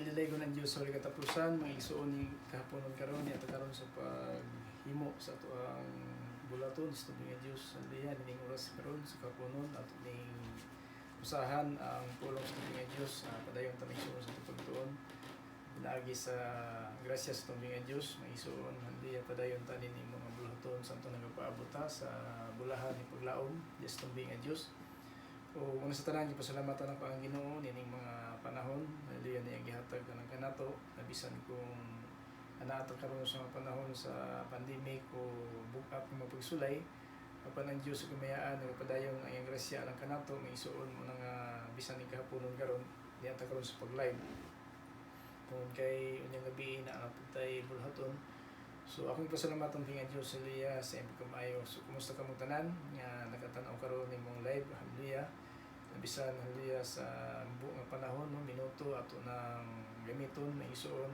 Nililigo ng Diyos sa katapusan, mga igsuon ni kahaponon karon niya karon sa paghimo sa ato ang bulaton sa tubig ng Diyos. Haleluya, ning oras karon sa kahaponon at ning usahan ang pulong sa tubig ng Diyos. Padayon ta igsuon sa pagtuon. Pinaagi sa grasya sa tubig ng Diyos, mga igsuon. Haleluya, padayon ta ning mga bulaton sa ato nagapaabot sa bulahan ni paglaom sa tubig ng Diyos. O una sa tanan, gipasalamatan ako ang Ginoo nining mga panahon. Haleluya, niya gihatag kanang kanato nabisan kung anaato karon sa mga panahon sa pandemic o bukat ng mapagsulay. Apan ang Dios sa kamayaan nagpadayon ang iyang grasya lang kanato may isuon mo nga bisan ni kahaponon karon niata karon sa pag-live. Tungod kay unyang gabi na tay bulhaton. So akong pasalamatan nga Dios, haleluya, sa imong kamayo. So kumusta ka mo tanan nga nakatan-aw karon nimong live, haleluya. Bisan haleluya sa buong nga panahon, no, minuto ato nang gamiton may isuon,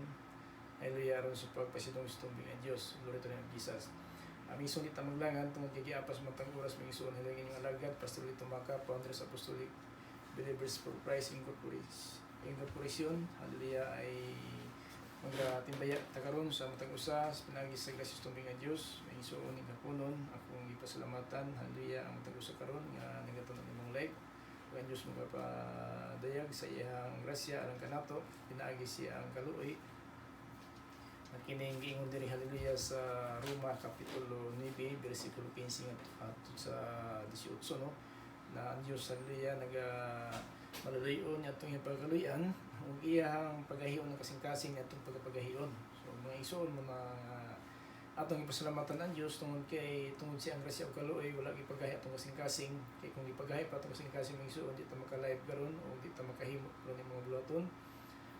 haleluya, aron sa pagpasidong sa tubig ng Dios. Glory to the name of Jesus. Aming sulit ang maglangan tungod kay giapas matang oras may isuon, haleluya, ning alagad Pastor Lito Maka, Founders Apostolic Believers for Christ Incorporation, haleluya, ay magatimbaya ta karon sa matang usa sa pinagi sa grasya sa tubig ng Dios. May isuon ning kapunon akong gipasalamatan, haleluya, ang matang usa karon nga nagatunon nimong live. Ang Diyos magapadayag sa iyang grasya alang kanato, pinaagi siya ang kaluoy. At kining giingon diri, haleluya, sa Roma kapitulo 9 bersikulo 15 at sa 18, no, na ang Diyos, haleluya, maluluyon niya itong pagkaluyan ug iyang pagahion ng kasing-kasing niya itong pagpagahion. So mga isuon mo na atong ipasalamatan ang Diyos tungod siya ang grasya o kaluoy, wala gipagahi atong kasing-kasing. Kay kung gipagahi pa atong kasing-kasing mga isuon, di ta maka-live karon o di ta makahimo karon ng mga bulaton.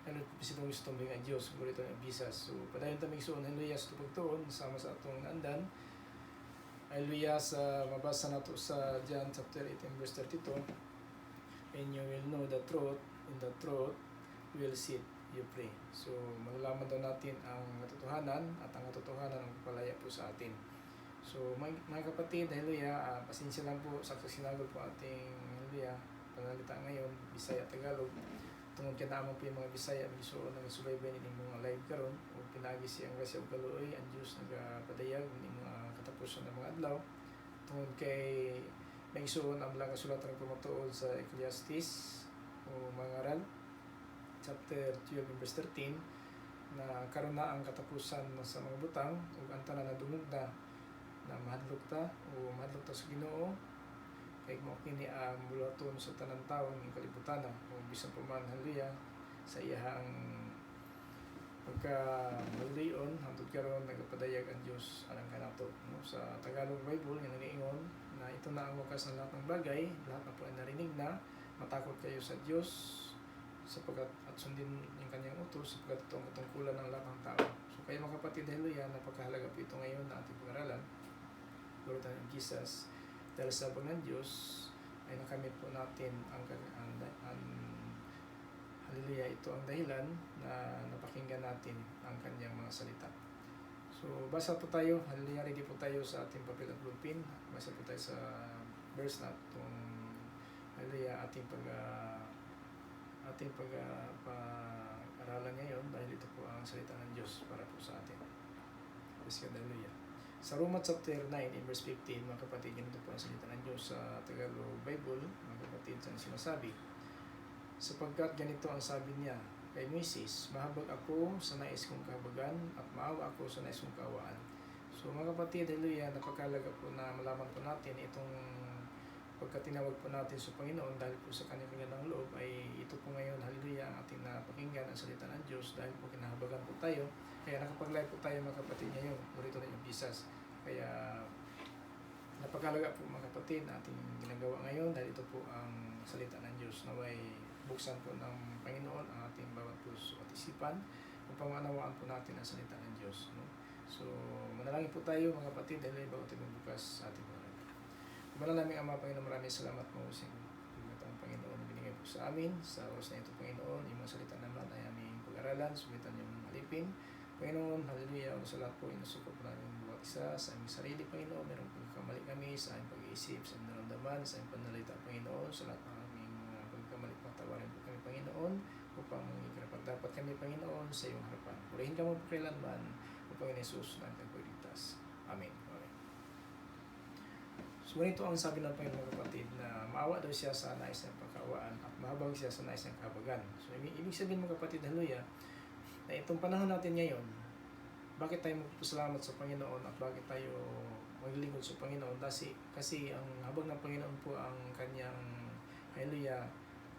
Ano pisidong gusto mbing ang Diyos, guri to ng bisas. So padayon ta mig isuon, haleluya, sa pagtuon sama sa atong andan. Haleluya, sa mabasa nato sa John chapter 18 verse 32. And you will know the truth, and the truth will set you free. So, malalaman daw natin ang katotohanan at ang katotohanan ang papalaya po sa atin. So, mga kapatid, haleluya, pasensya lang po sa sinagol po ating, haleluya, panalita ngayon, Bisaya, Tagalog. Tungod ka naman po yung mga Bisaya, so nagsubaybay nining mga live karon o pinagi siyang grasya o kaluoy, ang Diyos nagapadayag nining mga katapusan ng mga adlaw. Tungod kay may isuon ang mga kasulatan ng pumatuod sa Ecclesiastes o Mangaral chapter 12 verse 13 na karon na ang katapusan sa mga butang ug ang tanan na dungog na mahadlok ta o mahadlok ta sa Ginoo kay mo kini ang bulaton sa tanang tawo ng kalibutan o bisan pa man, haleluya, sa iyang pagka-malion hangtod karon nagapadayag ang Dios alang kanato, no? Sa Tagalog Bible nga nagaingon na ito na ang wakas ng lahat ng bagay, lahat na po ay narinig na, matakot kayo sa Dios sapagkat at sundin yung kanyang utos sapagkat ito ang katungkulan ng lahat ng tao. So kayo mga kapatid, haleluya, napakahalaga po ito ngayon na ating pag-aralan. Glory to Jesus. Dahil sa pag ng Diyos ay nakamit po natin ang haleluya, ito ang dahilan na napakinggan natin ang kanyang mga salita. So, basa po tayo, haleluya, ready po tayo sa ating papel at ballpen. Basa po tayo sa verse na itong, haleluya, ating pag-aralan ngayon dahil ito po ang salita ng Diyos para po sa atin. Praise God, haleluya. Sa Roma chapter 9 in verse 15, mga kapatid, ganito po ang salita ng Diyos sa Tagalog Bible, mga kapatid, sa sinasabi. Sapagkat ganito ang sabi niya kay Moises, mahabag ako sa nais kong kahabagan at maawa ako sa nais kong kaawaan. So mga kapatid, haleluya, napakahalaga po na malaman po natin itong pagkatinawag po natin sa Panginoon dahil po sa kanyang ng loob ay ito po ngayon, haleluya, ang ating napakinggan ang salita ng Diyos dahil po kinahabagan po tayo. Kaya nakapag-live po tayo mga kapatid ngayon, murito na yung bisas. Kaya napakahalaga po mga kapatid na ating ginagawa ngayon dahil ito po ang salita ng Diyos. Naway buksan po ng Panginoon ang ating bawat puso at isipan upang maunawaan po natin ang salita ng Diyos, no? So manalangin po tayo mga kapatid dahil bawat ibang bukas sa ating mga. Kumalang namin Ama, Panginoon, maraming salamat po sa itong Panginoon binigay po sa amin sa oras na ito, Panginoon. Yung mga salita naman ay aming pag-aralan, sumitan yung alipin. Panginoon, haleluya, sa lahat po, inusuko po namin buwat isa sa aming sarili, Panginoon. Meron pagkakamali kami sa aming pag-iisip, sa aming naramdaman, sa aming panalita, Panginoon. Sa lahat ng aming pagkakamali, patawarin po kami, Panginoon, upang ikarapat dapat kami, Panginoon, sa iyong harapan. Purihin ka mo kailanman, o Panginoon Jesus, na nagpagligtas. Amen. Okay. So, ganito ang sabi ng Panginoon, mga kapatid, na maawa daw siya sa nais ng pagkawaan at mahabag siya sa nais ng kahabagan. So, ibig sabihin, mga kapatid, hallelujah, na itong panahon natin ngayon, bakit tayo magpasalamat sa Panginoon at bakit tayo maglingkod sa Panginoon? Kasi ang habag ng Panginoon po ang kanyang, hallelujah,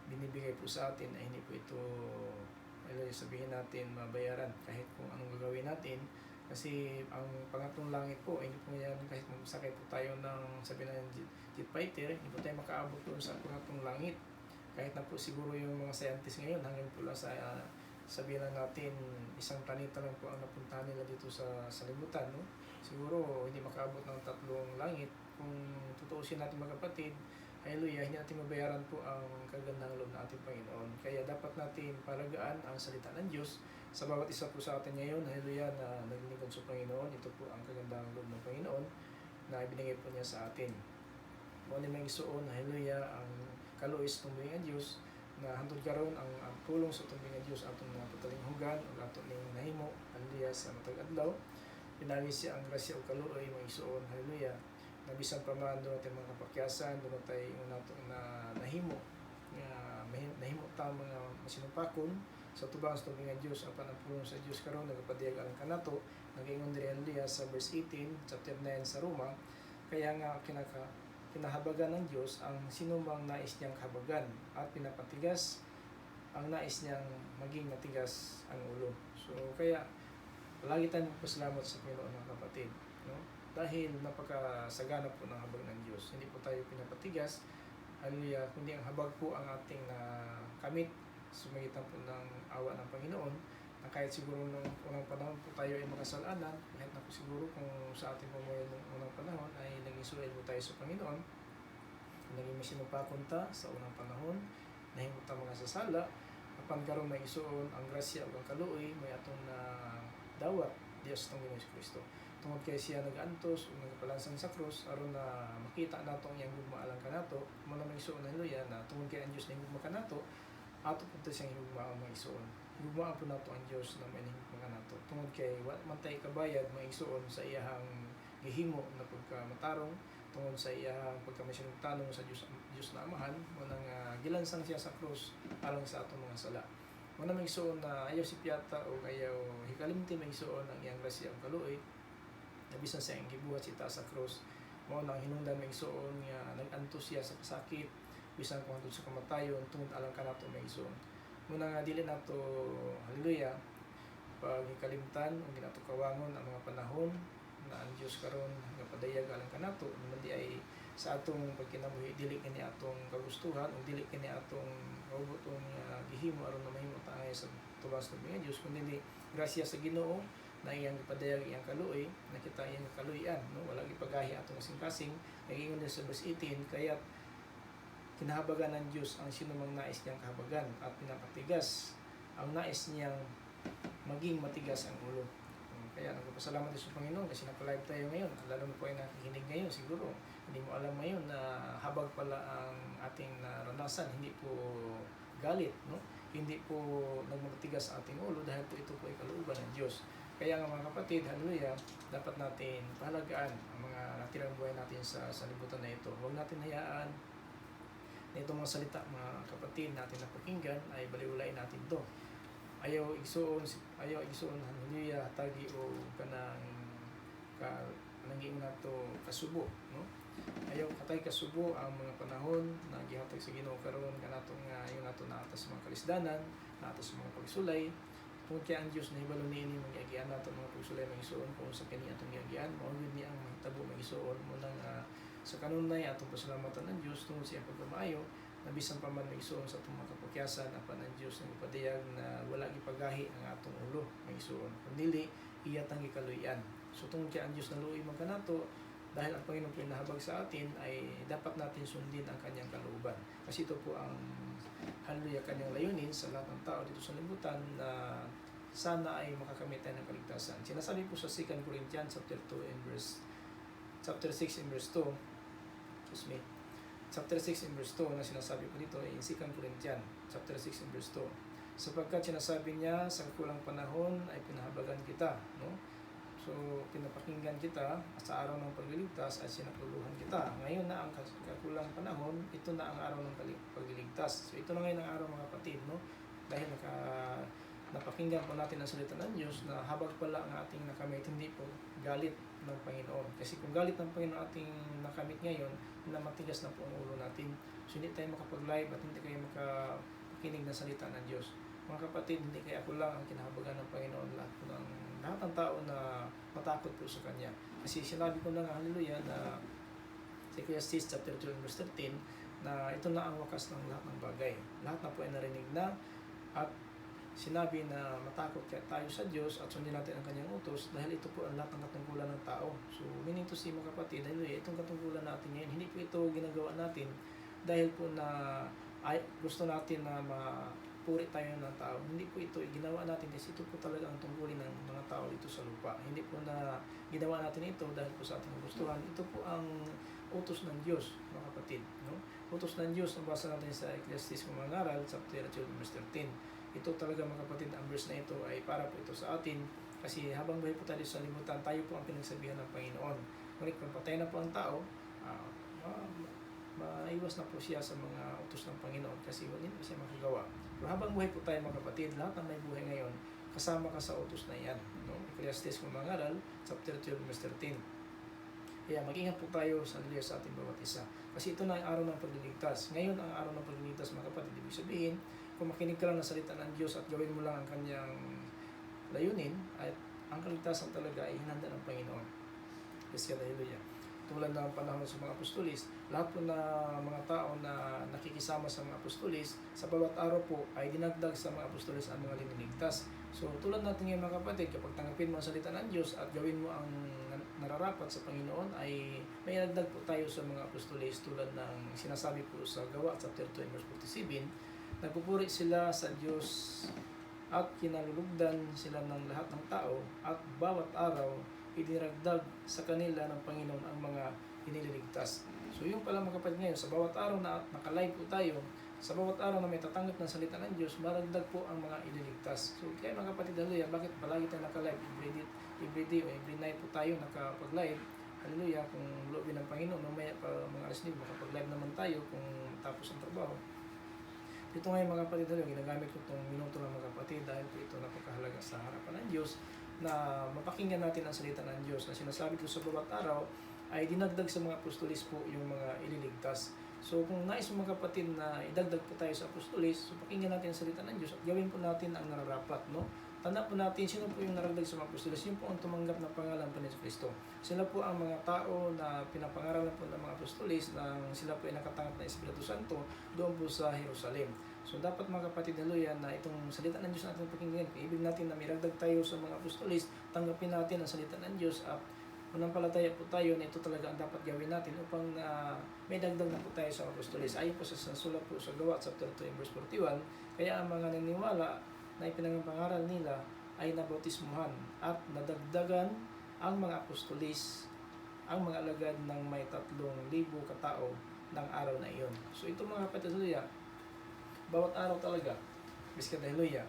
binibigay po sa atin ay hindi po ito, hallelujah, sabihin natin mabayaran kahit kung anong gagawin natin. Kasi ang pangatlong langit po, hindi po yan, kahit magsakay po tayo ng, sabi na jet fighter, hindi po tayo makaabot doon sa pangatlong langit. Kahit na po siguro yung mga scientists ngayon, hanggang po lang sa, sabihin lang natin, isang planeta lang po ang napuntahan nila dito sa libutan, no? Siguro, hindi makaabot ng 3 langit. Kung tutuusin natin, mga kapatid, hallelujah, hindi natin mabayaran po ang kagandang loob ng ating Panginoon. Kaya dapat natin palagaan ang salita ng Diyos sa bawat isa po sa atin ngayon, hallelujah, na naglingkod sa Panginoon. Ito po ang kagandang loob ng Panginoon na ibinigay po niya sa atin. Kung ano may isuon, hallelujah, ang kaluis ng mga Diyos, na hantod karon ang pulong sa tubig ng Diyos atong mga patalinghugan o atong ning nahimo, hallelujah, sa matag adlaw. Pinawis siya ang grasya o kaluoy mga isuon, hallelujah, na bisan pa man doon natin mga kapakyasan, doon tayo nato na nahimo, nahimo ta mga masinupakon sa tubang sa tubig ng Diyos. Apan ang pulong sa Diyos karon nagapadiag alang kanato, nag-ingon diri, hallelujah, sa verse 18 chapter 9 sa Roma. Kaya nga kinahabagan ng Diyos ang sinumang nais niyang kahabagan at pinapatigas ang nais niyang maging matigas ang ulo. So kaya palagi tayong magpasalamat sa Panginoon, mga kapatid, no? Dahil napakasagana po ng habag ng Diyos. Hindi po tayo pinapatigas, hallelujah, kundi ang habag po ang ating kamit sa magitan po ng awa ng Panginoon, na kahit siguro nung unang panahon po tayo ay makasalanan, kahit na po siguro kung sa ating pamumuhay nung unang panahon ay naging suwel po tayo sa Panginoon, naging masinupakon ta sa unang panahon, nahimot ta mga sasala, apan karon may isuon ang grasya ug ang kaluoy, may atong na dawat Dios tong Ginoong Kristo. Tungod kay siya nag-antos ug nagpalansan sa krus aron na makita nato ang iyang gugma alang kanato, mao na may isuon, hallelujah, na tungod kay ang Dios ning gugma kanato, ato punta siyang higugma ang mga isuon. Higugmaan po nato ang Diyos na may higugma nato. Tungod kay wa man tay kabayad mga isuon sa iyahang gihimo na pagkamatarong, tungod sa iyahang pagkamasinugtanong sa Diyos na Amahan, mo nang gilansang siya sa krus alang sa atong mga sala. Mo na may isuon na ayaw si piyata o ayaw hikalimti may isuon ang iyang grasya ang kaluoy, na bisan sa iyang gibuhat si ta sa krus, mo nang hinungdan may isuon nga nag-antos siya sa kasakit, bisan kung hantod sa kamatayon, tungod alang kanato may isuon. Muna nga dili nato, hallelujah, pag hikalimtan ang ginato kawangon ang mga panahon na ang Dios karon napadayag alang kanato, hindi ay sa atong pagkinabuhi, dili kini atong kagustuhan o dili kini atong robotong gihimo aron na mahimo ta sa tubas ng mga Dios, kundi grasya sa Ginoo na iyang ipadayag iyang kaluoy, nakita iyang kaluyan, no? Wala gipagahi atong kasing-kasing. Nagingon din sa verse 18, kaya kinahabagan ng Diyos ang sinumang nais niyang kahabagan at pinapatigas ang nais niyang maging matigas ang ulo. Kaya nagpapasalamat din sa Panginoon kasi naka-live tayo ngayon. Lalo mo po ay nakikinig ngayon siguro. Hindi mo alam ngayon na habag pala ang ating naranasan. Hindi po galit, no? Hindi po nagmatigas ang ating ulo dahil po ito po ay kalooban ng Diyos. Kaya nga mga kapatid, hallelujah, dapat natin pahalagaan ang mga natirang buhay natin sa libutan na ito. Huwag natin hayaan na itong mga salita, mga kapatid natin na pakinggan ay baliwalain natin to. Ayaw igsuon, hallelujah, tagi o kanang nanging nato kasubo, no? Ayaw katay kasubo ang mga panahon na gihatag sa Ginoo karon kanatong yung nato na atas mga kalisdanan, na atas mga pagsulay. Tungod kay ang Dios na hibalo niini mga giagian nato mga pagsulay mga isuon kung sa kani atong giagian, mao gid ni ang mahitabo mga isuon mo nang sa kanunay atong pasalamatan ng Dios tungod sa iyang pagkamaayo, na bisan pa man may isuon sa atong mga kapakyasan apan ang Dios nga ipadayag na wala gipagahi ang atong ulo may isuon, kundi iya tang gikaluyan. So tungod kay ang Dios naluoy man kanato, dahil ang Panginoon pinahabag sa atin, ay dapat natin sundin ang kanyang kalooban. Kasi ito po ang hallelujah kanyang layunin sa lahat ng tao dito sa libutan, na sana ay makakamit tayo ng kaligtasan. Sinasabi po sa 2 Corinthians chapter 6 and verse 2, chapter 6 and verse 2 na sinasabi po dito in 2 Corinthians chapter 6 and verse 2, sapagkat sinasabi niya sa kakulang panahon ay pinahabagan kita, no? So, pinapakinggan kita sa araw ng pagliligtas at sinakuluhan kita. Ngayon na ang kakulang panahon, ito na ang araw ng pagliligtas. So, ito na ngayon ang araw mga kapatid, no? Dahil napakinggan po natin ang salita ng Diyos na habag pala ang ating nakamit, hindi po galit ng Panginoon. Kasi kung galit ng Panginoon ating nakamit ngayon, na matigas na po ang ulo natin. So, hindi tayo makapag-live at hindi kayo makakinig ng salita ng Diyos. Mga kapatid, hindi kaya ako lang ang kinahabagan ng Panginoon, lahat ng tao na matakot po sa Kanya. Kasi sinabi ko na nga, hallelujah, na sa Ecclesiastes chapter 12 verse 13, na ito na ang wakas ng lahat ng bagay. Lahat na po ay narinig na at sinabi na matakot tayo sa Diyos at sundin natin ang Kanyang utos dahil ito po ang lahat ng katungkulan ng tao. So, meaning to say mga kapatid, hallelujah, itong katungkulan natin ngayon, hindi po ito ginagawa natin dahil po na gusto natin na puri tayo ng tao. Hindi po ito ginawa natin kasi ito po talaga ang tungkulin ng mga tao dito sa lupa. Hindi po na ginawa natin ito dahil po sa ating gustuhan. Ito po ang utos ng Diyos, mga kapatid. No? Utos ng Diyos, nabasa natin sa Ecclesiastes kung mangaral, chapter 12, verse 13. Ito talaga mga kapatid, ang verse na ito ay para po ito sa atin kasi habang buhay po tayo sa limutan, tayo po ang pinagsabihan ng Panginoon. Ngunit kung patay na po ang tao, maiwas na po siya sa mga utos ng Panginoon kasi hindi po siya makagawa. Pero habang buhay po tayo mga kapatid, lahat ng may buhay ngayon, kasama ka sa utos na yan. No? Ecclesiastes kung mangaral, chapter 12, verse 13. Kaya mag-ingat po tayo sa ating bawat isa. Kasi ito na ang araw ng pagliligtas. Ngayon ang araw ng pagliligtas mga kapatid. Ibig sabihin, kung makinig ka lang ng salita ng Diyos at gawin mo lang ang Kanyang layunin, at ang kaligtasan talaga ay hinanda ng Panginoon. Yes, hallelujah. Tulad ng panahon sa mga apostolis, lahat po na mga tao na nakikisama sa mga apostolis, sa bawat araw po ay dinagdag sa mga apostolis ang mga liniligtas. So tulad natin ngayon mga kapatid, kapag tanggapin mo ang salita ng Diyos at gawin mo ang nararapat sa Panginoon, ay may dinagdag po tayo sa mga apostolis tulad ng sinasabi po sa Gawa chapter 2 verse 47, nagpupuri sila sa Diyos at kinalulugdan sila ng lahat ng tao at bawat araw idinagdag sa kanila ng Panginoon ang mga iniligtas. So yung pala mga kapatid ngayon, sa bawat araw na nakalive po tayo, sa bawat araw na may tatanggap ng salita ng Diyos, maragdag po ang mga ililigtas. So kaya mga kapatid, hallelujah, bakit palagi tayo nakalive? Every day o every night po tayo nakapag-live. Hallelujah, kung loobin ng Panginoon, mamaya pa mga alas 9, makapag-live naman tayo kung tapos ang trabaho. Ito ngayon mga kapatid, ginagamit ko itong minuto ng mga kapatid dahil po ito napakahalaga sa harapan ng Diyos na mapakinggan natin ang salita ng Diyos na sinasabi ko sa bawat araw ay dinagdag sa mga apostolis po yung mga ililigtas. So kung nais mo mga kapatid na idagdag po tayo sa apostolis, so pakinggan natin ang salita ng Diyos at gawin po natin ang nararapat, no? Tanda po natin sino po yung naragdag sa mga apostolis, yun po ang tumanggap ng pangalan po ni Kristo. Sila po ang mga tao na pinapangaralan po ng mga apostolis na sila po ay nakatanggap ng Espiritu Santo doon po sa Jerusalem. So dapat mga kapatid, hallelujah, na itong salita ng Diyos natin pakinggan. Ibig natin na miragdag tayo sa mga apostolis, tanggapin natin ang salita ng Diyos at manampalataya po tayo na ito talaga ang dapat gawin natin upang may dagdag na po tayo sa apostolis. Ayon po sa sulat po sa Gawa chapter 2 verse 41, kaya ang mga naniniwala na ipinangapangaral nila ay nabautismuhan at nadagdagan ang mga apostolis, ang mga alagad ng may 3,000 katao ng araw na iyon. So ito mga kapatid, hallelujah, bawat araw talaga, biskat hallelujah,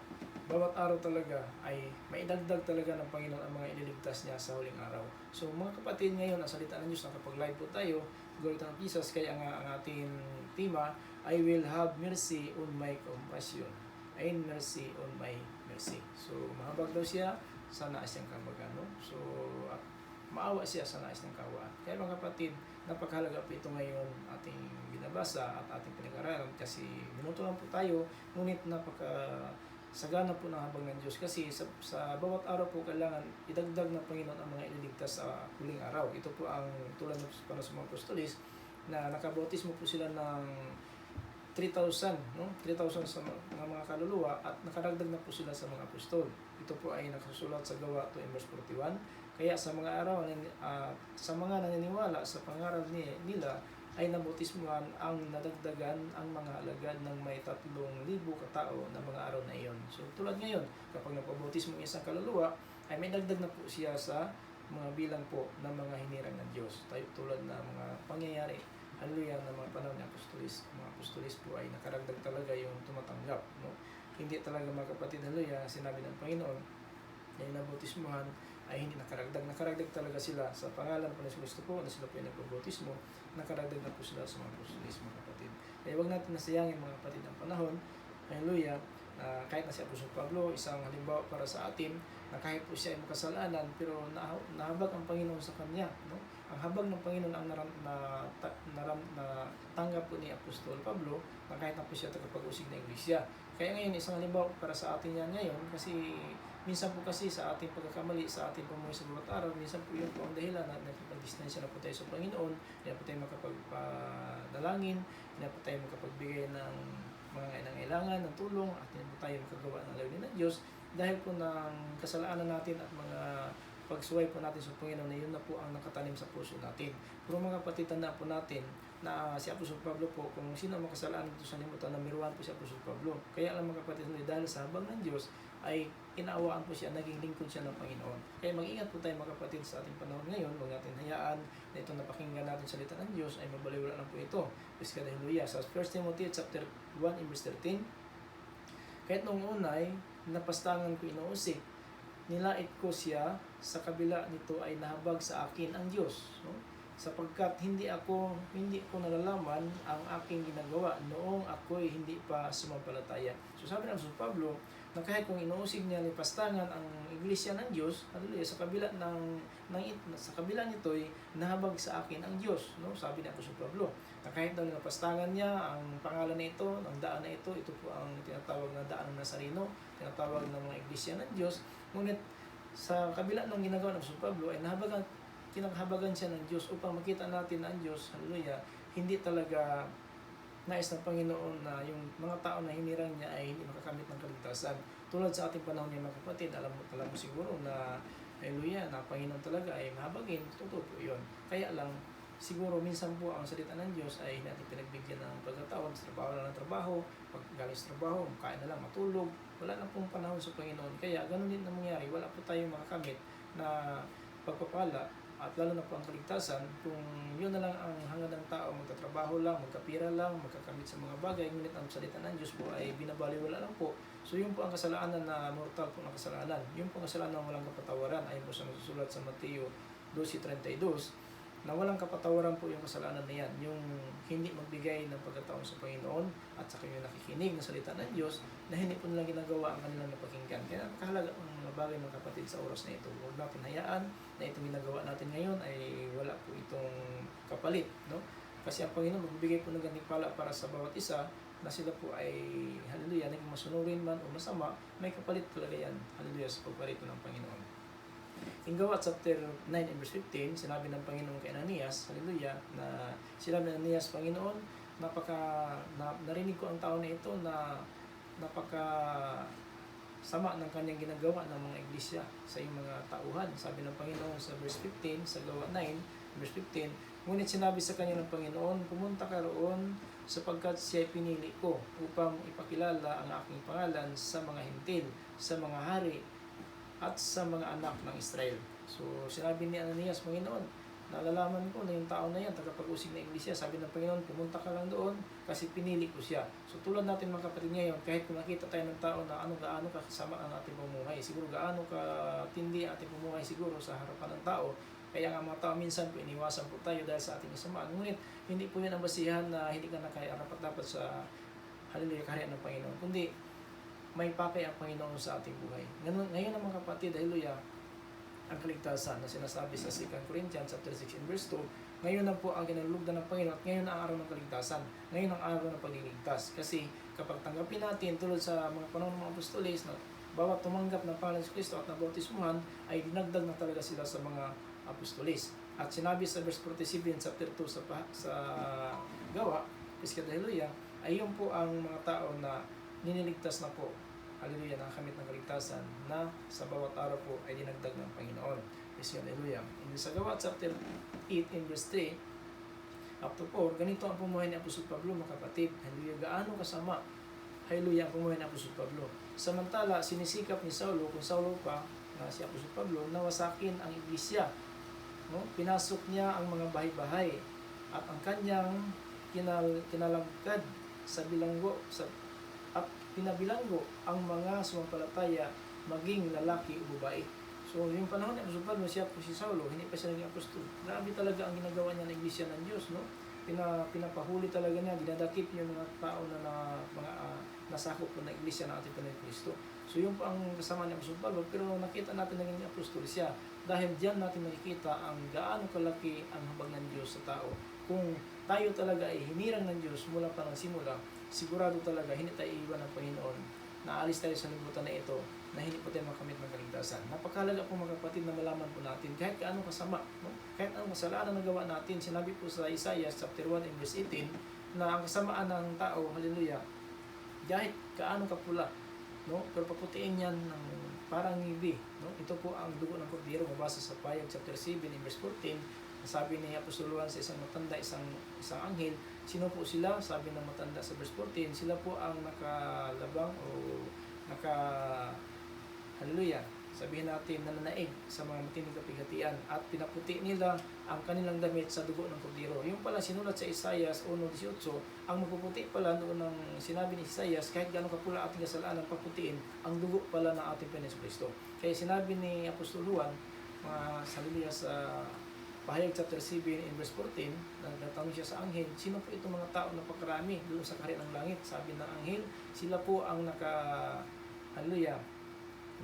bawat araw talaga ay maidagdag talaga ng Panginoon ang mga ililigtas niya sa huling araw. So mga kapatid, ngayon ang salita ng Diyos, nakapag-live po tayo, glory to Jesus, kaya ang ating tema, I will have mercy on my compassion and mercy on my mercy. So mahabag daw siya sa nais niyang kahabagan, no? So at maawa siya sa nais ng kawaan. Kaya mga kapatid, napakahalaga po ito ngayon ating binabasa at ating pinag-aralan kasi minuto lang po tayo, ngunit sagana po ng habag ng Diyos kasi sa bawat araw po kailangan idagdag ng Panginoon ang mga ililigtas sa huling araw. Ito po ang tulad ng para sa mga apostolis na nakabautismo po sila ng 3,000, no? 3,000 sa mga kaluluwa at nakaragdag na po sila sa mga apostol. Ito po ay nakasulat sa Gawa 2 verse 41. Kaya sa mga araw sa mga naniniwala sa pangaral nila ay nabautismuhan ang nadagdagan ang mga alagad ng may 3,000 katao na mga araw na iyon. So tulad ngayon, kapag napabautismo ang isang kaluluwa, ay may dagdag na po siya sa mga bilang po ng mga hinirang ng Diyos. Tulad na mga pangyayari, hallelujah, ng mga panahon ng apostolis. Mga apostolis po ay nakaragdag talaga yung tumatanggap, no? hindi talaga mga kapatid, hallelujah, sinabi ng Panginoon na yung nabautismuhan ay hindi nakaragdag. Nakaragdag talaga sila sa pangalan po ng Kristo po na sila po yung nagbabautismo. Nakaragdag na po sila sa mga apostoles, mga kapatid. Kaya huwag natin nasayangin mga kapatid ang panahon. Hallelujah. Kahit na si Apostol Pablo, isang halimbawa para sa atin, na kahit po siya ay makasalanan, pero nahabag ang Panginoon sa kanya. No? Ang habag ng Panginoon ang natanggap po ni Apostol Pablo, na kahit na po siya tagapag-usig na iglesia. Kaya ngayon, isang halimbawa para sa atin yan ngayon, kasi minsan po kasi sa ating pagkakamali, sa ating pumuhay sa bawat araw, minsan po yun po ang dahilan na nakipag-distansya na po tayo sa Panginoon, hindi na po tayo makapagpadalangin, hindi na po tayo makapagbigay ng mga nangailangan ng tulong, at hindi po tayo makagawa ng layunin ng Diyos dahil po ng kasalanan natin at mga pagsuway po natin sa Panginoon na yun na po ang nakatanim sa puso natin. Pero mga kapatid, tandaan po natin na si Apostol Pablo po, kung sino ang makasalanan dito sa limutan, number 1 po si Apostol Pablo. Kaya alam mga kapatid, dahil sa habang ng Diyos ay inaawaan po siya, naging lingkod siya ng Panginoon. Kaya mag-ingat po tayo mga kapatid sa ating panahon ngayon. Huwag natin hayaan na itong napakinggan natin salita ng Diyos ay mabaliwala lang po ito. Praise God, hallelujah. Sa 1 Timothy chapter 1 verse 13, kahit noong unay, napastangan ko inuusik, nilait ko siya, sa kabila nito ay nahabag sa akin ang Diyos. No? Sapagkat hindi ko nalalaman ang aking ginagawa noong ako'y hindi pa sumampalataya. So sabi ng Apostol Pablo, na kahit kung inuusig niya ni pastangan ang iglesia ng Diyos, hallelujah, sa kabila nito'y nahabag sa akin ang Diyos, no? Sabi ni Apostol Pablo, na kahit daw napastangan niya ang pangalan na ito, ang daan na ito po ang tinatawag na daan ng Nazareno, tinatawag ng mga iglesia ng Diyos, ngunit sa kabila ng ginagawa ng Apostol Pablo ay kinakahabagan siya ng Diyos upang makita natin na ang Diyos, hallelujah, hindi talaga nais ng Panginoon na yung mga tao na hinirang niya ay hindi makakamit ng kaligtasan. Tulad sa ating panahon niya mga kapatid, alam mo siguro na hallelujah, na Panginoon talaga ay mahabagin, totoo po yun. Kaya lang, siguro minsan po ang salita ng Diyos ay natin pinagbigyan ng pagkataon, sa trabaho na ng trabaho, pag galing sa trabaho, kain na lang, matulog, wala na pong panahon sa Panginoon. Kaya ganun din na mangyari, wala po tayong makakamit na pagpapala, at lalo na po ang kaligtasan, kung yun na lang ang hangad ng tao, magtatrabaho lang, magkapira lang, magkakamit sa mga bagay, ngunit ang salita ng Diyos po ay binabaliwala lang po. So yun po ang kasalanan na mortal po ng kasalanan. Yun po ang kasalanan na walang kapatawaran, ayon po sa nasusulat sa Mateo 12:32, na walang kapatawaran po yung kasalanan na yan, yung hindi magbigay ng pagkataon sa Panginoon at sa kanyang nakikinig ng salita ng Diyos na hindi po nila ginagawa ang kanilang napakinggan. Kaya nakahalaga ang mga bagay mga kapatid sa oras na ito. Huwag natin hayaan na itong ginagawa natin ngayon ay wala po itong kapalit, no? Kasi ang Panginoon magbibigay po ng gantimpala para sa bawat isa na sila po ay, hallelujah, naging masunurin man o masama, may kapalit talaga yan, hallelujah, sa pagparito ng Panginoon. In Gawa chapter 9 and verse 15, sinabi ng Panginoon kay Ananias, hallelujah, na sinabi ng Ananias, Panginoon, narinig ko ang tao na ito na sama ng kanyang ginagawa ng mga iglesia sa iyong mga tauhan. Sabi ng Panginoon sa verse 15, sa Gawa 9, verse 15, ngunit sinabi sa kanya ng Panginoon, pumunta ka roon sapagkat siya'y pinili ko upang ipakilala ang aking pangalan sa mga hintil, sa mga hari, at sa mga anak ng Israel. So, sinabi ni Ananias, Panginoon, nalalaman ko na yung tao na yan, tagapag-usig na iglesia. Sabi ng Panginoon, pumunta ka lang doon kasi pinili ko siya. So, tulad natin mga kapatid ngayon, kahit kung nakita tayo ng tao na gaano kasama ang ating pamumuhay, siguro gaano katindi ang ating pamumuhay siguro sa harapan ng tao, kaya nga mga tao minsan po iniwasan po tayo dahil sa ating kasamaan. Ngunit, hindi po yan ang basihan na hindi ka nakarapat-dapat sa hallelujah, kaharian ng Panginoon, kundi may pakay ang Panginoon sa ating buhay. Ngayon ang mga kapatid, hallelujah, ang kaligtasan na sinasabi sa 2 Corinthians chapter 6 and verse 2, ngayon na po ang kinalulugdan ng Panginoon at ngayon ang araw ng kaligtasan. Ngayon ang araw ng pagliligtas. Kasi kapag tanggapin natin tulad sa mga panahon ng mga apostoles na bawat tumanggap ng Panginoon sa Kristo at nabautismuhan ay dinagdag na talaga sila sa mga apostoles. At sinabi sa verse 47 chapter 2 sa Gawa, hallelujah, ay yun po ang mga tao na niniligtas na po, hallelujah, nakakamit ng kaligtasan na sa bawat araw po ay dinagdag ng Panginoon. Yes, hallelujah. In sa Gawa chapter 8 in verse 3 up to 4, ganito ang pumuhay ni Apostol Pablo, mga kapatid. Hallelujah, gaano kasama, hallelujah, ang pumuhay ni Apostol Pablo. Samantala, sinisikap ni Saulo, kung Saulo pa, si Apostol Pablo, nawasakin ang iglesia. No? Pinasok niya ang mga bahay-bahay at ang kanyang kinalagkad sa bilanggo, at pinabilanggo ang mga sumampalataya maging lalaki o babae. So, yung panahon ni Apostol Pablo, siya po si Saulo, hindi pa siya naging apostol. Grabe talaga ang ginagawa niya ng Iglesia ng Diyos, no? Pinapahuli talaga niya, dinadakip yung mga tao na nasakop po ng Iglesia ng ating Panginoon Kristo. So, yun po ang kasama ni Apostol Pablo, pero nakita natin na naging apostol siya. Dahil diyan natin makikita ang gaano kalaki ang habag ng Diyos sa tao. Kung tayo talaga ay hinirang ng Diyos mula pa ng simula, sigurado talaga hindi tayo iiwan ng Panginoon. Naalis tayo sa libutan na ito na hindi po tayo makamit ng kaligtasan. Napakalaga po mga kapatid na malaman po natin kahit anong kasama, no? Kahit anong kasalanan na gawa natin. Sinabi po sa Isaiah chapter 1 and verse 18 na ang kasamaan ng tao, hallelujah, kahit kaano kapula, no? Pero paputiin yan ng parang ngibi, no? Ito po ang dugo ng kordero, mabasa sa Payag chapter 7 and verse 14. Sabi ni Apostol Juan sa isang matanda, isang anghel, sino po sila? Sabi ng matanda sa verse 14, sila po ang nakalabang o hallelujah, sabihin natin nananaig sa mga matinding kapighatian at pinaputi nila ang kanilang damit sa dugo ng kordero. Yung pala sinulat sa Isaiah 1:18, ang mapuputi pala noon ng sinabi ni Isaiah, kahit gaano kapula ating kasalanan, paputiin ang dugo pala ng ating Panginoon Kristo. Kaya sinabi ni Apostol Juan, hallelujah, sa Pahayag chapter 7 in verse 14, nagtatanong siya sa anghel, sino po itong mga tao na pakarami doon sa kaharian ng langit? Sabi ng anghel, sila po ang hallelujah,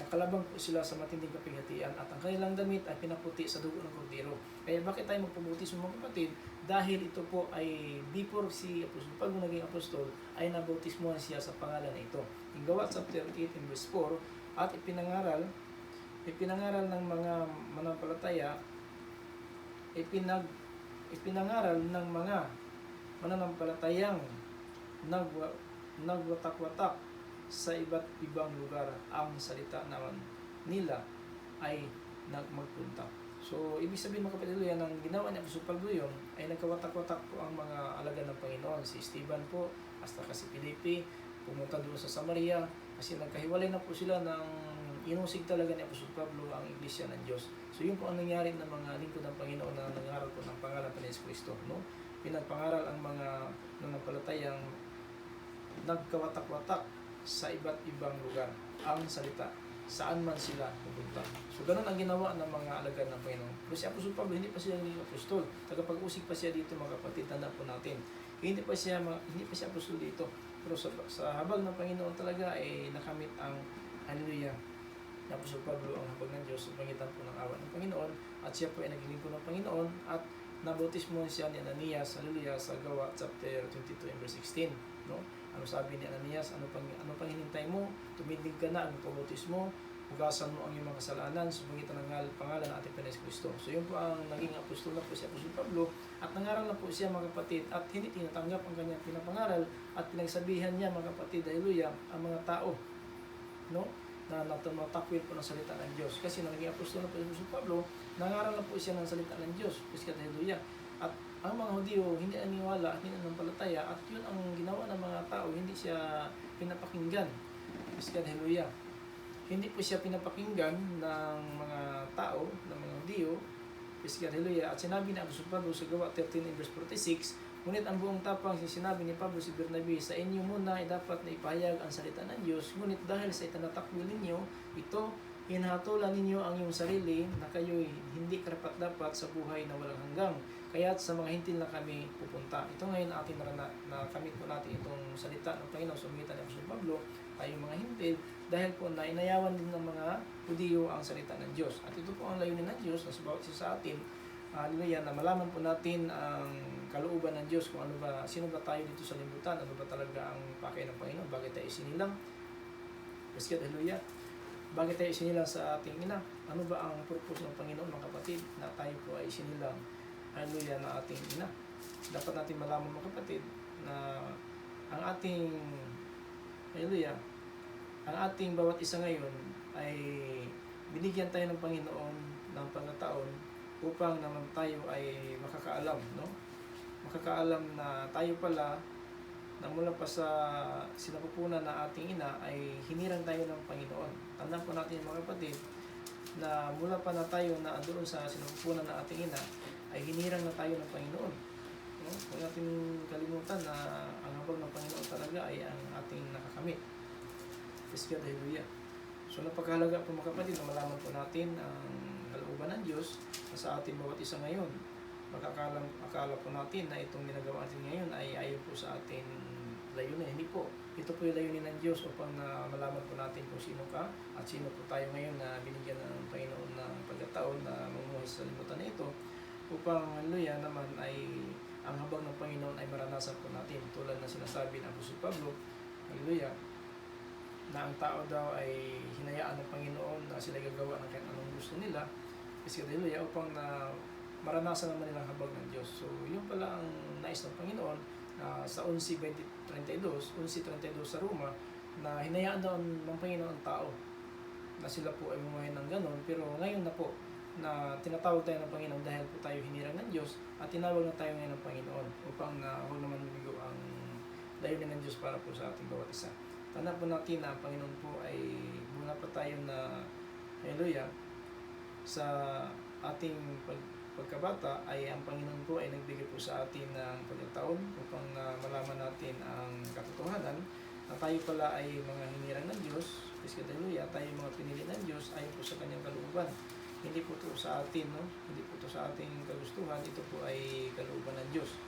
nakalabang po sila sa matinding kapighatian at ang kanilang damit ay pinaputi sa dugo ng kordero. Kaya bakit tayo magpabautismo mga kapatid? Dahil ito po ay before si Apostol Pablo naging apostol, ay nabautismohan siya sa pangalan na ito. In Gawa chapter 8 in verse 4, at ipinangaral ng mga mananampalataya, ipinangaral ng mga mananampalatayang nagwatak-watak sa iba't ibang lugar, ang salita naman nila ay magpunta. So, ibig sabihin mga kapatid, yan ang ginawa ni Apostol Pablo yun, ay nagkawatak-watak po ang mga alagad ng Panginoon. Si Esteban po, hasta kasi Filipi, pumunta doon sa Samaria, kasi nagkahiwalay na po sila ng inusig talaga ni Apostol Pablo ang Iglesia ng Diyos. So, yun po ang nangyari ng mga lingkod ng Panginoon na nangaral po ng pangalan ng Yesu Kristo, no? Pinagpangaral ang mga nanampalatayang nagkawatak-watak sa iba't ibang lugar ang salita, saan man sila pupunta. So, ganun ang ginawa ng mga alagad ng Panginoon. Pero si Apostol Pablo, hindi pa siya naging apostol. Tagapag-usig pa siya dito mga kapatid, tanda po natin. Hindi pa siya apostol dito. Pero sa habag ng Panginoon talaga ay nakamit ang hallelujah, na Apostol Pablo ang habag ng Diyos sa pangitan po ng awa ng Panginoon, at siya po ay naging lingkod ng Panginoon at nabautismo siya ni Ananias, hallelujah, sa Gawa chapter 22 and verse 16, no? Ano sabi ni Ananias? Ano pang hinintay mo? Tumindig ka na, ang pabautismo, hugasan mo ang iyong mga kasalanan sa pangitan ng pangalan ng ating Panginoon Kristo. So yun po ang naging apostol na po si Apostol Pablo, at nangaral na po siya mga kapatid, at hindi tinatanggap ang kanyang pinapangaral, at pinagsabihan niya mga kapatid, hallelujah, ang mga tao, no, na natatakwil po ng salita ng Diyos. Kasi naging apostol na po si Apostol Pablo, nangaral na po siya ng salita ng Diyos. Kasi hallelujah. At ang mga Hudyo hindi naniwala at hindi nanampalataya, at yun ang ginawa ng mga tao, hindi siya pinapakinggan. Kasi hallelujah. Hindi po siya pinapakinggan ng mga tao, ng mga Hudyo. Kasi hallelujah. At sinabi ni Apostol Pablo sa Gawa 13 verse 46, ngunit ang buong tapang sinabi ni Pablo si Bernabe, sa inyo muna ay dapat na ipahayag ang salita ng Diyos, ngunit dahil sa itinatakwil ninyo ito, hinahatulan ninyo ang iyong sarili na kayo'y hindi karapat-dapat sa buhay na walang hanggang. Kaya't sa mga hintil na kami pupunta. Ito ngayon ating nakamit po natin itong salita ng Panginoon sa pagitan ni Apostol Pablo, ay yung mga hintil, dahil po na inayawan din ng mga Hudyo ang salita ng Diyos. At ito po ang layunin ng Diyos na sa bawat isa sa atin, hallelujah, na malaman po natin ang kalooban ng Diyos, kung sino ba tayo dito sa libutan, ano ba talaga ang pakay ng Panginoon, bakit tayo isinilang, kasi hallelujah, bakit tayo isinilang sa ating ina, ano ba ang purpose ng Panginoon mga kapatid, na tayo po ay isinilang, hallelujah, na ating ina. Dapat natin malaman mga kapatid na ang ating, hallelujah, ang ating bawat isa ngayon ay binigyan tayo ng Panginoon ng pagkataon upang naman tayo ay makakaalam, no? Makakaalam na tayo pala na mula pa sa sinapupunan na ating ina ay hinirang tayo ng Panginoon. Tandaan po natin mga kapatid na mula pa na tayo na doon sa sinapupunan na ating ina ay hinirang na tayo ng Panginoon. No? Huwag natin kalimutan na ang habag ng Panginoon talaga ay ang ating nakakamit. Praise God, hallelujah. So napakahalaga po mga kapatid na malaman po natin ang kalooban ng Diyos sa ating bawat isa ngayon. Akala po natin na itong ginagawa natin ngayon ay ayon po sa ating layunin. Hindi po. Ito po yung layunin ng Diyos upang malaman po natin kung sino ka at sino po tayo ngayon na binigyan ng Panginoon ng pagkataon na mamumuhay sa limutan na ito upang hallelujah naman ay ang habag ng Panginoon ay maranasan po natin tulad na sinasabi ng Apostol Pablo, hallelujah, na ang tao daw ay hinayaan ng Panginoon na sila gagawa ng kahit anong gusto nila kasi hallelujah upang na maranasan naman nilang habag ng Diyos. So yun pala ang nais ng Panginoon sa 11:32 sa Roma na hinayaan daw ng Panginoon ang tao na sila po ay bumuhay ng ganon, pero ngayon na po na tinatawag tayo ng Panginoon dahil po tayo hinirang ng Diyos at tinawag na tayo ngayon ng Panginoon upang huwag naman mabigo ang layunin ng Diyos para po sa ating bawat isa. Tandaan po natin na ang Panginoon po ay muna pa tayo na hallelujah sa ating pagkabata ay ang Panginoon po ay nagbigay po sa atin ng pagkataon upang malaman natin ang katotohanan na tayo pala ay mga hinirang ng Diyos. Praise God, hallelujah, tayo mga pinili ng Diyos ayon po sa kanyang kalooban. Hindi po ito sa atin, no? Hindi po ito sa ating kagustuhan, ito po ay kalooban ng Diyos.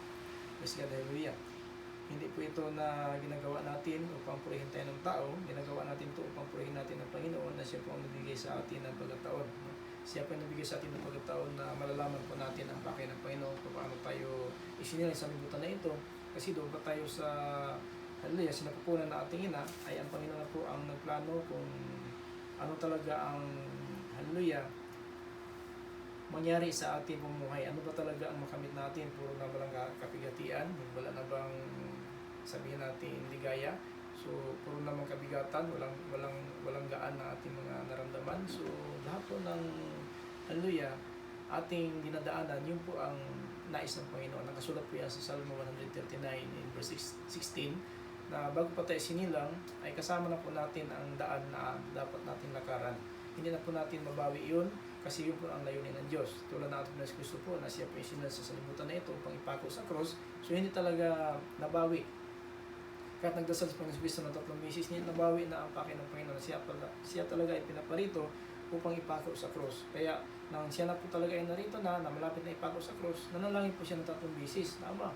Praise God, hallelujah. Hindi po ito na ginagawa natin upang purihin tayo ng tao, ginagawa natin ito upang purihin natin ng Panginoon na siya po ang nabigay sa atin ng pagkataon. No? Siya po ang nabigay sa atin ng pagkataon na malalaman po natin ang bakay ng Panginoon kung paano tayo isinilay sa libutan na ito. Kasi doon pa tayo sa hallelujah, sinapupunan na ating ina, ay ang Panginoon na po ang nagplano kung ano talaga ang hallelujah mangyari sa ating pamumuhay. Ano ba talaga ang makamit natin? Puro na walang kapigatian? Wala na bang sabihin natin ligaya? So, puro namang kabigatan, walang gaan na ating mga naramdaman. So, lahat po ng hallelujah, ating dinadaanan, yun po ang nais ng Panginoon. Nakasulat po yan sa Salmo 139 in verse 16 na bago pa tayo sinilang, ay kasama na po natin ang daan na dapat nating lakaran. Hindi na po natin mabawi yun kasi yun po ang layunin ng Diyos. Tulad na ating Diyos Kristo po na siya po yung sinilal sa salibutan na ito upang ipako sa cross. So, hindi talaga nabawi. Kahit nagdasal sa Panginoon Kristo ng 3 beses, hindi nabawi na ang pake ng Panginoon. Siya talaga ay pinaparito upang ipako sa cross. Kaya nang siya na po talaga ay narito na malapit na ipako sa cross, nanalangin po siya ng 3 beses. Tama.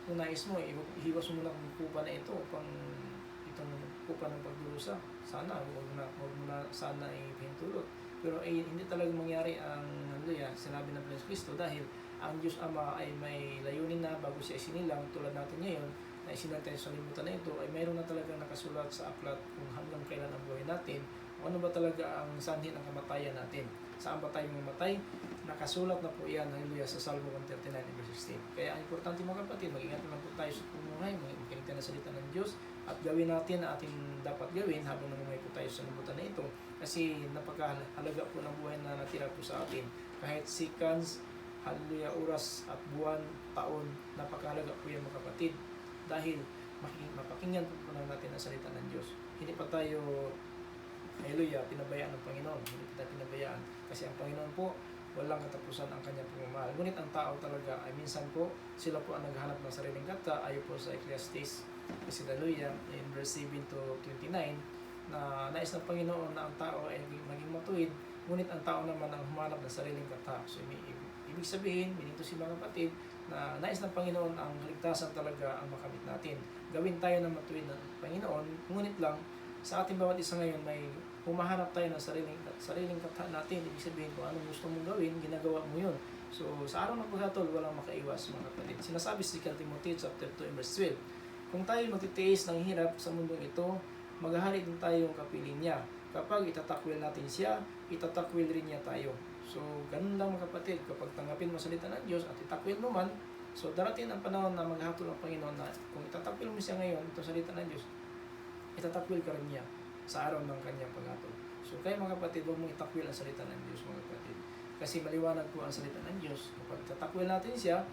Kung nais mo, ihiwas mo na ang kupa na ito upang itong kupa ng pagdurusa. Sana, huwag mo na sana ipahintulot. Pero hindi talaga mangyari ang hallelujah, sinabi ng Panginoon Kristo dahil ang Diyos Ama ay may layunin na bago siya isinilang tulad natin ngayon na isinilay tayo sa libutan na ito ay mayroon na talagang nakasulat sa aklat kung hanggang kailan ang buhay natin o ano ba talaga ang sanhi ng kamatayan natin. Saan ba tayo mamatay? Nakasulat na po yan, hallelujah, sa Salmo 139 verse 16. Kaya ang importante mga kapatid, mag-ingat na po tayo sa pumuhay, makinig tayo ng salita ng Diyos at gawin natin ang ating dapat gawin habang namumuhay po tayo sa libutan na ito kasi napakahalaga po ng buhay na natira po sa atin. Kahit seconds, hallelujah, oras at buwan, taon, napakahalaga po yan mga kapatid dahil mapakinggan po natin ang salita ng Diyos. Hindi pa tayo hallelujah, pinabayaan ng Panginoon. Hindi pa tayo pinabayaan kasi ang Panginoon po walang katapusan ang kanyang pagmamahal. Ngunit ang tao talaga ay minsan po sila po ang naghahanap ng sariling kata ayon po sa Ecclesiastes kasi hallelujah in verse 7 to 29 na nais ng Panginoon na ang tao ay maging matuwid, ngunit ang tao naman ang humanap ng sariling kata. So ibig sabihin, minito si mga kapatid, na nais ng Panginoon ang kaligtasan talaga ang makamit natin. Gawin tayo ng matuwid ng Panginoon, ngunit lang sa ating bawat isa ngayon may humahanap tayo ng sariling kata natin. Ibig sabihin kung anong gusto mong gawin, ginagawa mo yun. So sa araw ng paghatol, walang makaiwas mga kapatid. Sinasabi sa 2 Timothy chapter 2 verse 12, kung tayo magtitiis ng hirap sa mundong ito, maghahari din tayo ang kapiling niya. Kapag itatakwil natin siya, itatakwil rin niya tayo. So, ganun lang mga kapatid. Kapag tanggapin mo salita ng Diyos at itakwil mo man, so darating ang panahon na maghatol ang Panginoon na kung itatakwil mo siya ngayon, itong salita ng Diyos, itatakwil ka rin niya sa araw ng kanyang paghatol. So, kaya mga kapatid, huwag mong itakwil ang salita ng Diyos mga kapatid. Kasi maliwanag po ang salita ng Diyos. Kapag itatakwil natin siya,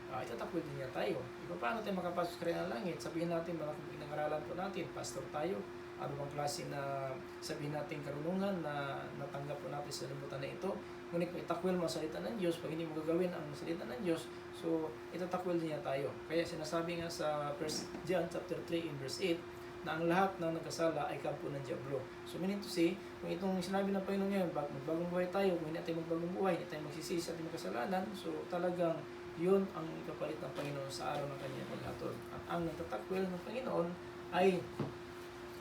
itatakwil din niya tayo. Paano tayo makapasok sa ng langit? Sabihin natin, malaking pinag-aralan po natin, pastor tayo. ano bang klase na sabihin natin karunungan na natanggap po natin sa libutan na ito. Ngunit kung itakwil mo ang salita ng Diyos, pag hindi mo gagawin ang salita ng Diyos, so itatakwil niya tayo. Kaya sinasabi nga sa 1 John chapter 3 in verse 8, na ang lahat ng nagkasala ay kampo ng Diablo. So meaning to say, kung itong sinabi ng Panginoon ngayon, magbagong buhay tayo, kung hindi tayo magbagong buhay, hindi tayo magsisisi sa ating kasalanan, so talagang yun ang kapalit ng Panginoon sa araw ng kanyang paghatol. At ang nagtatakwil ng Panginoon ay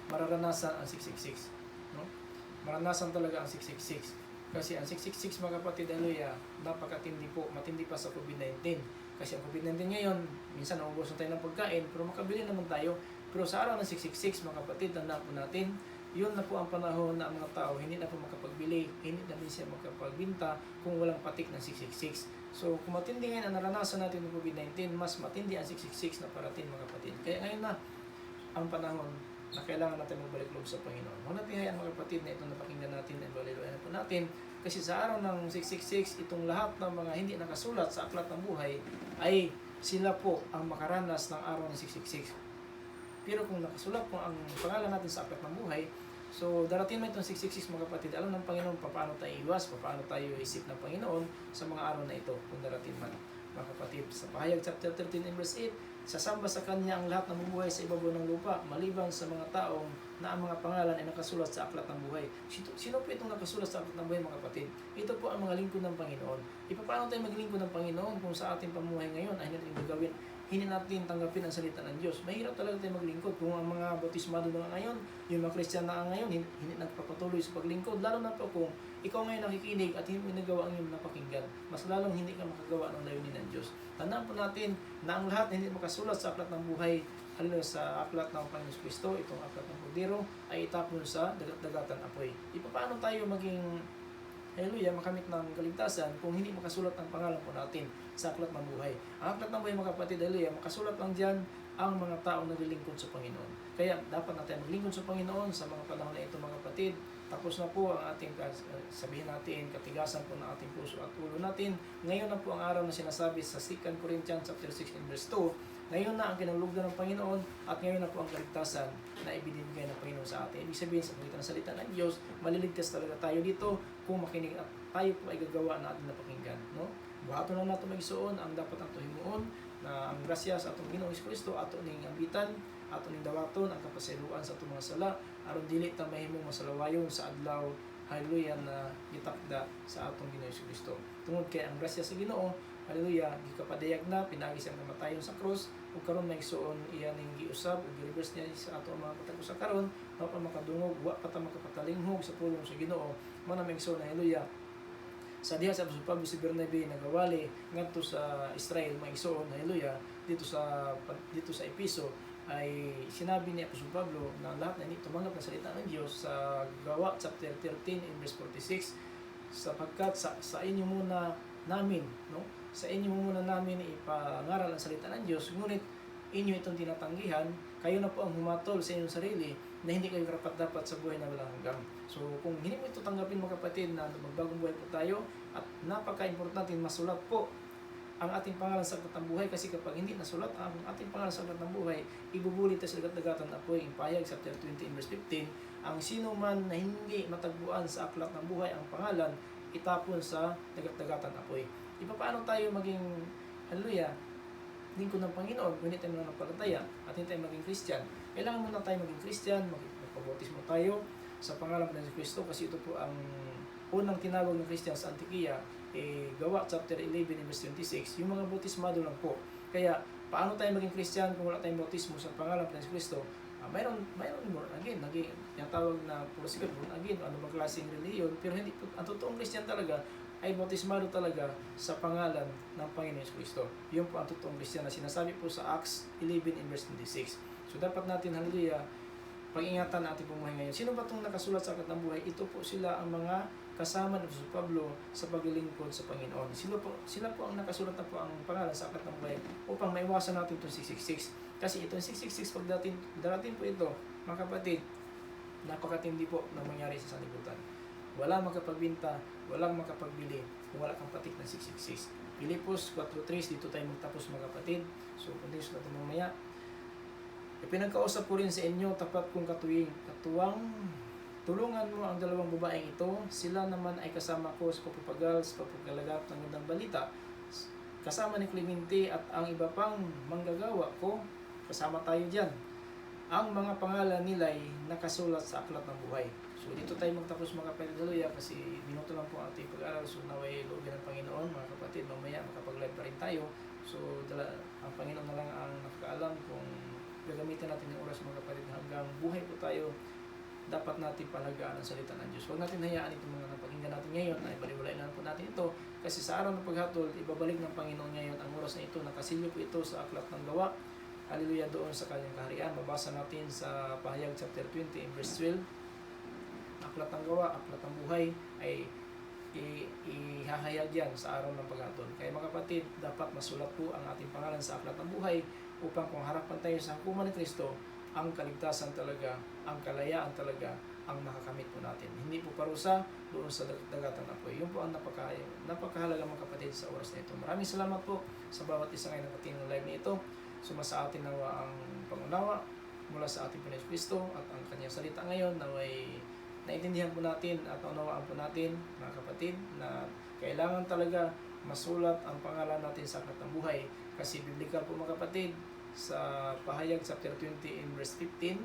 mararanasan ang 666. No? Maranasan talaga ang 666. Kasi ang 666 mga kapatid, haleluya, napakatindi po, matindi pa sa COVID-19. Kasi ang COVID-19 ngayon, minsan naubos na tayo ng pagkain, pero makabili naman tayo. Pero sa araw ng 666 mga kapatid, tandaan po natin, yun na po ang panahon na ang mga tao hindi na po makapagbili, hindi na din siya makapagbinta kung walang patik ng 666. So kung matindi ngayon ang naranasan natin ng COVID-19, mas matindi ang 666 na parating mga kapatid. Kaya ngayon na ang panahon na kailangan natin magbalik loob sa Panginoon. Huwag natin hayaan mga kapatid na itong napakinggan natin at baliluan po natin. Kasi sa araw ng 666, itong lahat ng mga hindi nakasulat sa aklat ng buhay ay sila po ang makaranas ng araw ng 666. Pero kung nakasulat po ang pangalan natin sa aklat ng buhay, so darating mo itong 666 mga kapatid, alam ng Panginoon paano tayo iwas, paano tayo isip ng Panginoon sa mga araw na ito kung darating man mga kapatid. Sa Pahayag chapter 13 and verse 8, sasamba sa Kanya ang lahat ng bubuhay sa ibabaw ng lupa, maliban sa mga taong na ang mga pangalan ay nakasulat sa aklat ng buhay. Sino po itong nakasulat sa aklat ng buhay mga kapatid? Ito po ang mga lingkod ng Panginoon. Paano tayo maglingkod ng Panginoon kung sa ating pamuhay ngayon ay hindi natin gagawin, hindi natin tanggapin ang salita ng Diyos? Mahirap talaga tayo maglingkod kung ang mga bautismado na ngayon, yung mga Kristiyan na ngayon, hindi nagpapatuloy sa paglingkod. Lalo na po kung ikaw ngayon nakikinig at hindi mo nagawa ang iyong napakinggan, mas lalong hindi ka makagawa ng layunin ng Diyos. Tandaan po natin na ang lahat na hindi makasulat sa aklat ng buhay, sa aklat ng Panginoon Kristo, itong aklat ng Kordero, ay itapon sa dagat-dagatan apoy. Paano tayo maging makamit ng kaligtasan kung hindi makasulat ang pangalan po natin sa aklat ng buhay? Ang aklat ng buhay mga kapatid, makasulat lang dyan ang mga taong naglilingkod sa Panginoon. Kaya dapat natin maglingkod sa Panginoon sa mga panahon na ito mga kapatid. Tapos na po ang ating, sabihin natin, katigasan po ng ating puso at ulo natin. Ngayon na po ang araw na sinasabi sa 2 Corinthians chapter 16 verse 2. Ngayon na ang kinalugdan ng Panginoon at ngayon na po ang kaligtasan na ibinibigay ng Panginoon sa atin. Ibig sabihin, sa pagitan ng salita ng Diyos, maliligtas talaga tayo dito kung makinig at tayo po ay gagawa na ating napakinggan. No? Buhaton lang natin magsuon ang dapat ang tuhimuon na ang grasya sa atong Ginoong Kristo, ato ning ambitan, ato ning dawaton, ang kapasiluan sa atong mga sala, aron dili ta mahimong masalawayon sa adlaw, haleluya, na gitakda sa atong Ginoong Kristo. Tungod kay ang grasya sa Ginoo, haleluya, gikapadayag na, pinagi siyang kamatayon sa krus, ug karon may igsuon iya ning giusab ug gi-reverse niya sa ato mga patagpo sa karon, wa pa makadungog, wa pa ta makapatalinghog sa pulong sa Ginoo. Mao na may igsuon, haleluya. Sa diha sa Apostol Pablo si Bernabe nagawali ngadto sa Israel, may igsuon, haleluya, dito sa Episo ay sinabi ni Apostol Pablo na lahat na hindi tumanggap ng salita ng Diyos sa Gawa chapter 13 in verse 46, sapagkat sa inyo muna namin, no? Sa inyo muna namin ipangaral ang salita ng Diyos, ngunit inyo itong tinatanggihan, kayo na po ang humatol sa inyong sarili na hindi kayo karapat-dapat sa buhay na walang hanggan. So kung hindi mo ito tanggapin mga kapatid na magbagong buhay po tayo, at napaka-importante masulat po ang ating pangalan sa aklat ng buhay, kasi kapag hindi nasulat ang ating pangalan sa aklat ng buhay, ibubulit tayo sa dagat-dagatan apoy. In Pahayag chapter 20 in verse 15, ang sino man na hindi matagpuan sa aklat ng buhay ang pangalan, itapon sa dagat-dagatan apoy. Paano tayo maging, haleluya, lingkod ng Panginoon kung hindi tayo mananampalataya at hindi tayo maging Christian? Kailangan muna tayo maging Christian, magpabautismo tayo sa pangalan ng Kristo, kasi ito po ang unang tinawag ng Christian sa Antikia, Gawa chapter 11 verse 26, yung mga bautismado lang po. Kaya paano tayo maging Christian kung wala tayong bautismo sa pangalan ng Kristo? Mayroon born again, yung tawag na porsikat born again, ano ba klaseng reliyon, pero hindi po, ang totoong Christian talaga ay bautismado talaga sa pangalan ng Panginoon Kristo. Yun po ang totoong Christian na sinasabi po sa Acts 11 in verse 26. So dapat natin, haleluya, pag-ingatan natin pumuhay ngayon. Sino ba itong nakasulat sa aklat ng buhay? Ito po sila ang mga kasama ng Apostol Pablo sa paglilingkod sa Panginoon. Sila po ang nakasulat na po ang pangalan sa aklat ng buhay upang maiwasan natin itong 666. Kasi itong 666, pag darating po ito, mga kapatid, napakatindi po na mangyari sa sanlibutan. Walang makapagbinta, walang makapagbili kung wala kang patik ng 666. Pilipos 4:3, dito tayo magtapos mga kapatid. So, continuous natin mamaya. Ipinagkausap ko rin sa inyo, tapat kong katuwang, tulungan mo ang dalawang babaeng ito. Sila naman ay kasama ko sa pagpapagal, sa pagpagalagat ng magandang balita. Kasama ni Clemente at ang iba pang manggagawa ko, kasama tayo dyan. Ang mga pangalan nila ay nakasulat sa aklat ng buhay. So dito tayo magtapos mga kapatid, haleluya, kasi minuto lang po ang ating pag-aaral. So naway loobin ng Panginoon mga kapatid, mamaya makapag-live pa rin tayo. So ang Panginoon na lang ang nakakaalam kung gagamitin natin yung oras mga kapatid hanggang buhay po tayo. Dapat natin palagaan ang salita ng Diyos. Huwag natin hayaan itong mga napakinggan natin ngayon na ibaliwalain na po natin ito. Kasi sa araw ng paghatol, ibabalik ng Panginoon ngayon ang oras na ito. Nakasilyo po ito sa aklat ng gawa. Hallelujah, doon sa kanyang kaharian. Mabasa natin sa Pahayag chapter 20 verse 12. Aklat ng gawa, aklat ng buhay ay ihahayag yan sa araw ng paghatol. Kaya mga kapatid, dapat masulat po ang ating pangalan sa aklat ng buhay upang kung harapan tayo sa hukuman ni Kristo, ang kaligtasan talaga, ang kalayaan talaga, ang makakamit po natin. Hindi po parusa doon sa dagatan na po. Yun po ang napakahalaga mga kapatid sa oras na ito. Maraming salamat po sa bawat isa ngayon nakatingin ng live na ito. Sumasa atin nawa ang pangunawa mula sa ating Panginoon Kristo at ang kanyang salita ngayon naway naintindihan po natin at naunawaan po natin mga kapatid na kailangan talaga masulat ang pangalan natin sa aklat ng buhay. Kasi biblikal po mga kapatid, sa Pahayag chapter 20 in verse 15,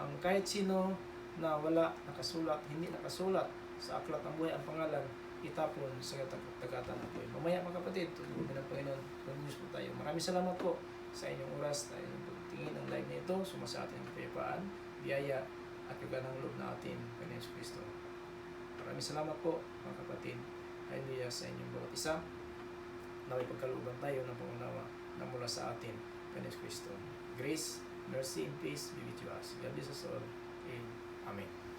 ang kahit sino na wala nakasulat, hindi nakasulat sa aklat ng buhay ang pangalan, itapon sa dagatan ng buhay. Mamaya mga kapatid, tulungan ng Panginoon, mag-news po tayo. Maraming salamat po sa inyong oras na inyong pagtingin ng live na ito. Sumasa atin ang kapayapaan, biyaya at kaganang loob na atin, Panginoon Kristo. Maraming salamat po mga kapatid. Hallelujah sa inyong bawat isa. Naway pagkalooban tayo ng pangunawa na mula sa atin, Panginoon Kristo. Grace, mercy, and peace be with you us. God bless us all. Amen.